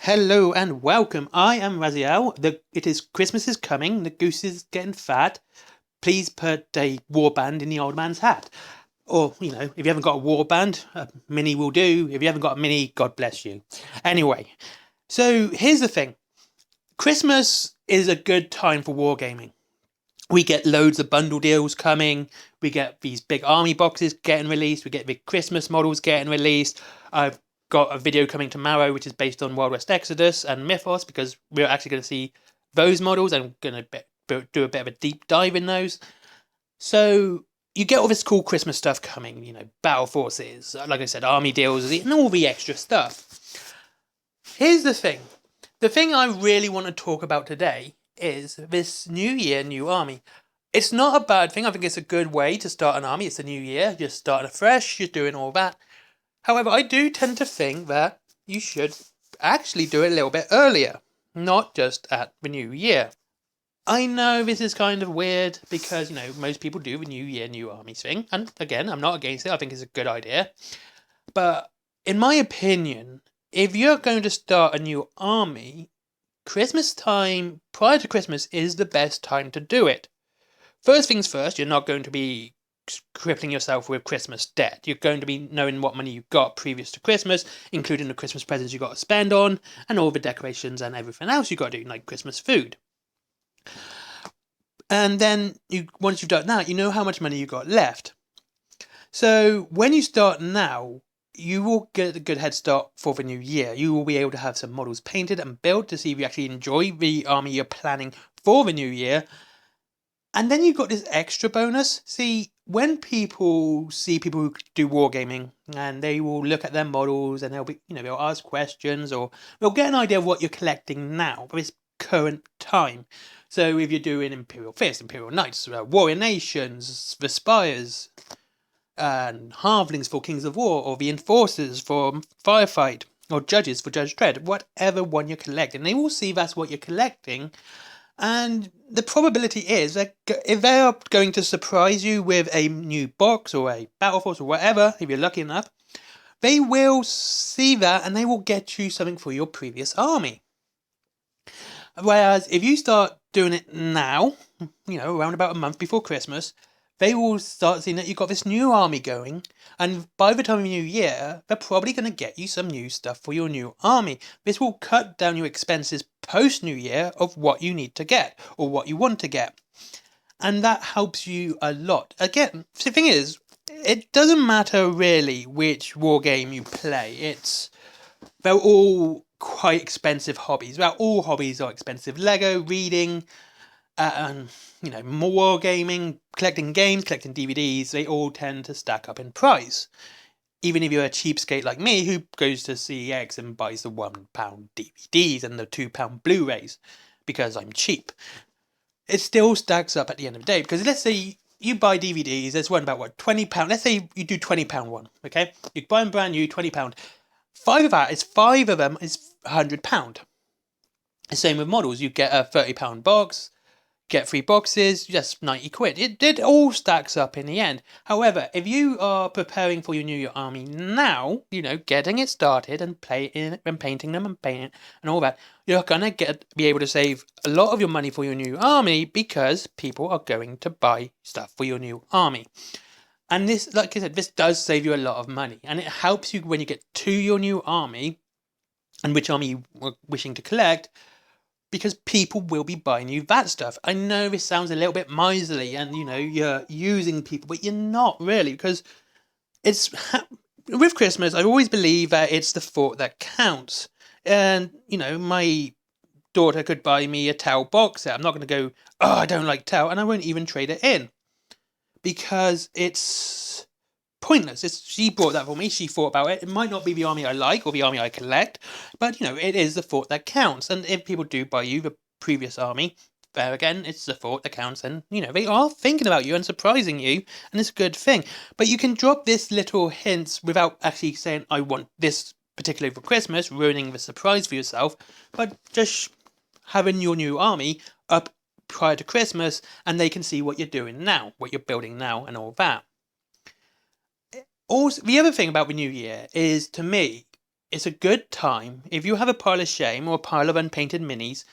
Hello and welcome. I am Raziel. It is Christmas is coming. The goose is getting fat. Please put a warband in the old man's hat. Or, if you haven't got a warband, a mini will do. If you haven't got a mini, God bless you. Anyway, so here's the thing. Christmas is a good time for wargaming. We get loads of bundle deals coming. We get these big army boxes getting released. We get big Christmas models getting released. I've got a video coming tomorrow which is based on Wild West Exodus and Mythos because we're actually going to see those models. I'm going to do a bit of a deep dive in those. So you get all this cool Christmas stuff coming, battle forces, like I said, army deals, and all the extra stuff. Here's the thing. The thing I really want to talk about today is this new year, new army. It's not a bad thing. I think it's a good way to start an army. It's a new year. You're starting afresh. You're doing all that. However, I do tend to think that you should actually do it a little bit earlier, not just at the new year. I know this is kind of weird because, most people do the new year, new army thing. And again, I'm not against it. I think it's a good idea. But in my opinion, if you're going to start a new army, Christmas time, prior to Christmas, is the best time to do it. First things first, you're not going to be crippling yourself with Christmas debt. You're going to be knowing what money you've got previous to Christmas, including the Christmas presents you've got to spend on, and all the decorations and everything else you've got to do, like Christmas food. And then, once you've done that, you know how much money you've got left. So when you start now, you will get a good head start for the new year. You will be able to have some models painted and built to see if you actually enjoy the army you're planning for the new year. And then you've got this extra bonus. See, when people see people who do wargaming and they will look at their models and they'll ask questions or they'll get an idea of what you're collecting now for this current time. So if you're doing Imperial Fist, Imperial Knights, Warrior Nations, the Spires, and Halflings for Kings of War, or the Enforcers for Firefight, or Judges for Judge Dredd, whatever one you're collecting, they will see that's what you're collecting. And the probability is that if they are going to surprise you with a new box or a battle force or whatever, if you're lucky enough, they will see that and they will get you something for your previous army. Whereas if you start doing it now, around about a month before Christmas, they will start seeing that you've got this new army going, and by the time of New Year, they're probably going to get you some new stuff for your new army. This will cut down your expenses post-New Year of what you need to get, or what you want to get. And that helps you a lot. Again, the thing is, it doesn't matter really which war game you play. They're all quite expensive hobbies. Well, all hobbies are expensive. Lego, reading, more gaming, collecting games, collecting DVDs, they all tend to stack up in price. Even if you're a cheapskate like me who goes to CEX and buys the £1 DVDs and the £2 Blu-rays because I'm cheap, it still stacks up at the end of the day. Because let's say you buy DVDs, there's one about £20. Let's say you do £20 one, okay? You buy them brand new, £20. Five of them is £100. The same with models. You get a £30 box, get 3 boxes, just 90 quid. It all stacks up in the end. However, if you are preparing for your new year army now, getting it started and painting them and painting and all that, you're gonna be able to save a lot of your money for your new army because people are going to buy stuff for your new army. And this, like I said, this does save you a lot of money, and it helps you when you get to your new army and which army you were wishing to collect, because people will be buying you that stuff. I know this sounds a little bit miserly and, you're using people, but you're not really, because it's with Christmas, I always believe that it's the thought that counts. And, my daughter could buy me a Tau box set. I'm not going to go, oh, I don't like Tau, and I won't even trade it in because it's pointless. She bought that for me. She thought about it. It might not be the army I like or the army I collect, but it is the thought that counts. And if people do buy you the previous army, there again, it's the thought that counts, and they are thinking about you and surprising you, and it's a good thing. But you can drop this little hints without actually saying, I want this particularly for Christmas, ruining the surprise for yourself, but just having your new army up prior to Christmas, and they can see what you're doing now, what you're building now, and all that. Also, the other thing about the new year is, to me, it's a good time if you have a pile of shame or a pile of unpainted minis.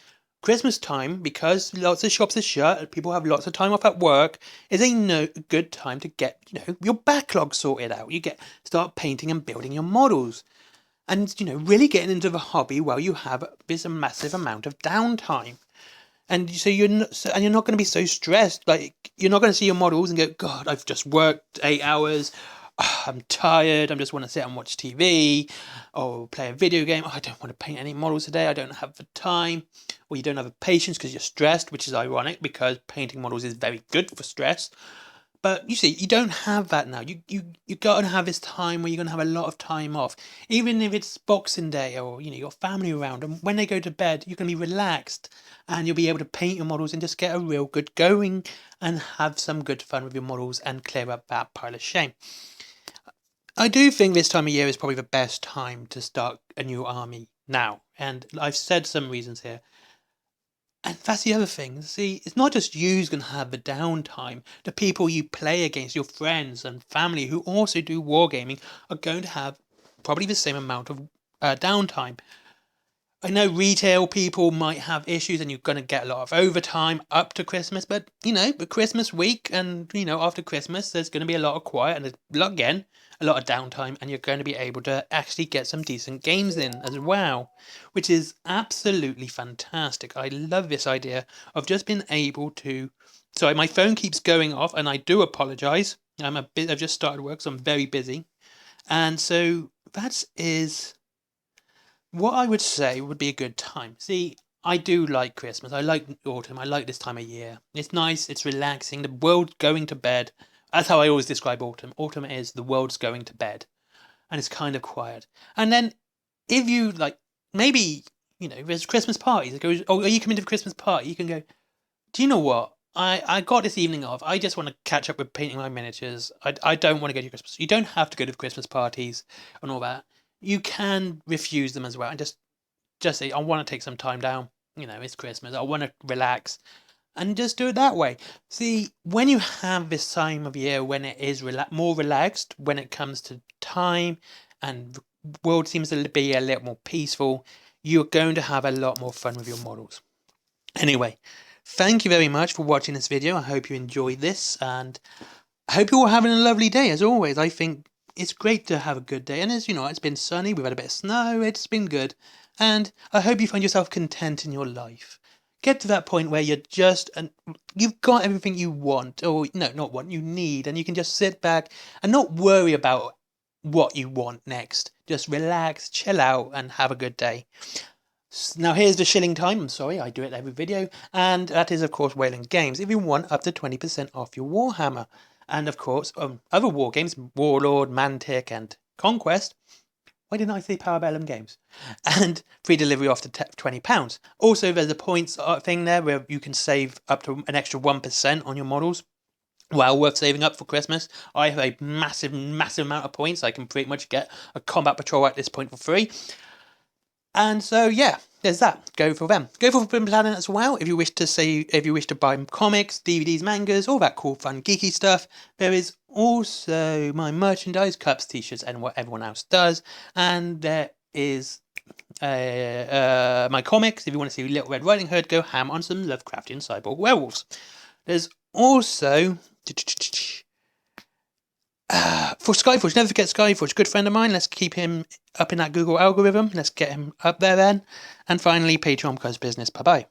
Christmas time, because lots of shops are shut and people have lots of time off at work, is a good time to get your backlog sorted out. Start painting and building your models, and really getting into the hobby while you have this massive amount of downtime. And so you're not going to be so stressed. Like, you're not going to see your models and go, God, I've just worked 8 hours. I'm tired. I just want to sit and watch TV or play a video game. I don't want to paint any models today. I don't have the time. Or you don't have the patience because you're stressed, which is ironic because painting models is very good for stress. But you see, you don't have that now. You got to have this time where you're going to have a lot of time off. Even if it's Boxing Day or, your family around. And when they go to bed, you can be relaxed and you'll be able to paint your models and just get a real good going and have some good fun with your models and clear up that pile of shame. I do think this time of year is probably the best time to start a new army now. And I've said some reasons here. And that's the other thing. See, it's not just you who's going to have the downtime. The people you play against, your friends and family who also do wargaming, are going to have probably the same amount of downtime. I know retail people might have issues and you're going to get a lot of overtime up to Christmas, but, the Christmas week and, after Christmas, there's going to be a lot of quiet and, again, a lot of downtime, and you're going to be able to actually get some decent games in as well, which is absolutely fantastic. I love this idea of just being able to... Sorry, my phone keeps going off, and I do apologise. I've just started work, so I'm very busy. And so that is what I would say would be a good time. See, I do like Christmas. I like autumn. I like this time of year. It's nice. It's relaxing. The world's going to bed. That's how I always describe autumn. Autumn is the world's going to bed. And it's kind of quiet. And then if you, maybe, there's Christmas parties. It goes, oh, are you coming to the Christmas party? You can go, do you know what? I got this evening off. I just want to catch up with painting my miniatures. I don't want to go to Christmas. You don't have to go to Christmas parties and all that. You can refuse them as well. And just say, I want to take some time down. It's Christmas. I want to relax. And just do it that way. See, when you have this time of year when it is more relaxed, when it comes to time and the world seems to be a little more peaceful, you're going to have a lot more fun with your models. Anyway, thank you very much for watching this video. I hope you enjoyed this, and I hope you're all having a lovely day. As always, I think it's great to have a good day. And as you know, it's been sunny, we've had a bit of snow, it's been good. And I hope you find yourself content in your life. Get to that point where you've got everything you want, or not want, you need, and you can just sit back and not worry about what you want next. Just relax, chill out, and have a good day. Now here's the shilling time. I'm sorry, I do it every video, and that is of course Wayland Games. If you want up to 20% off your Warhammer, and of course other war games, Warlord, Mantic, and Conquest. Why didn't I say Parabellum Games? And free delivery after £20. Also, there's a points thing there where you can save up to an extra 1% on your models. Well worth saving up for Christmas. I have a massive amount of points. I can pretty much get a combat patrol at this point for free. And so, yeah, there's that. Go for them. Go for Forbidden Planet as well. If you wish to buy comics, DVDs, mangas, all that cool, fun, geeky stuff. There is also my merchandise, cups, t-shirts, and what everyone else does. And there is my comics. If you want to see Little Red Riding Hood, go ham on some Lovecraftian cyborg werewolves. There's also... for Skyforge, never forget Skyforge, good friend of mine. Let's keep him up in that Google algorithm. Let's get him up there then. And finally, Patreon because business. Bye-bye.